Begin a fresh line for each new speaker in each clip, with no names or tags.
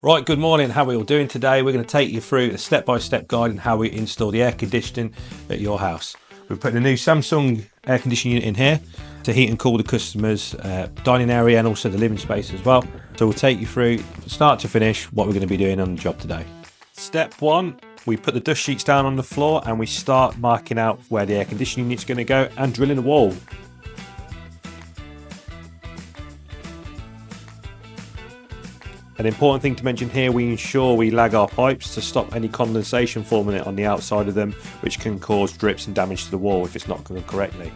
Right, good morning. How are we all doing today? We're going to take you through a step-by-step guide on how we install the air conditioning at your house. We've put a new Samsung air conditioning unit in here to heat and cool the customers' dining area and also the living space as well. So we'll take you through from start to finish what we're going to be doing on the job today. Step one, we put the dust sheets down on the floor and we start marking out where the air conditioning unit's going to go and drilling a wall. An important thing to mention here, we ensure we lag our pipes to stop any condensation forming on the outside of them, which can cause drips and damage to the wall if it's not done correctly.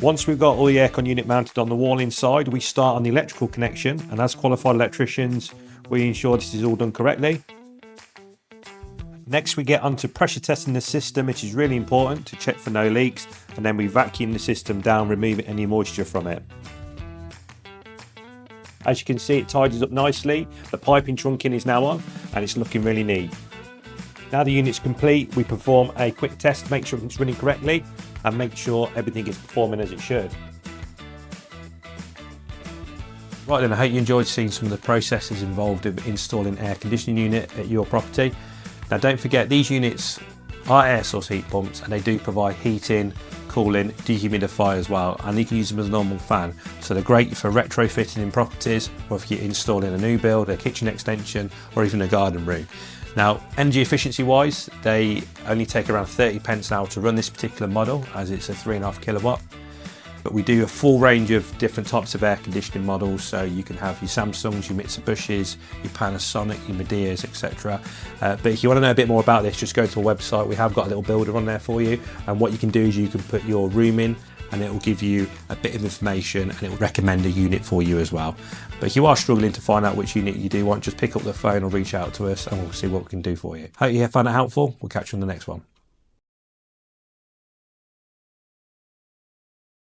Once we've got all the aircon unit mounted on the wall inside, we start on the electrical connection, and as qualified electricians, we ensure this is all done correctly. Next we get onto pressure testing the system, which is really important to check for no leaks, and then we vacuum the system down, removing any moisture from it. As you can see, it tidies up nicely. The piping trunking is now on and it's looking really neat. Now the unit's complete, we perform a quick test to make sure it's running correctly and make sure everything is performing as it should. Right then, I hope you enjoyed seeing some of the processes involved in installing an air conditioning unit at your property. Now don't forget, these units are air source heat pumps and they do provide heating, cooling, dehumidifier as well, and you can use them as a normal fan. So they're great for retrofitting in properties, or if you're installing a new build, a kitchen extension, or even a garden room. Now, energy efficiency wise, they only take around 30 pence an hour to run this particular model, as it's a 3.5 kilowatt. But we do a full range of different types of air conditioning models, so you can have your Samsungs, your Mitsubishis, your Panasonic, your Medias, etc. But if you want to know a bit more about this, just go to our website. We have got a little builder on there for you, and what you can do is you can put your room in and it will give you a bit of information and it will recommend a unit for you as well. But if you are struggling to find out which unit you do want, just pick up the phone or reach out to us and we'll see what we can do for you. Hope you found it helpful. We'll catch you on the next one.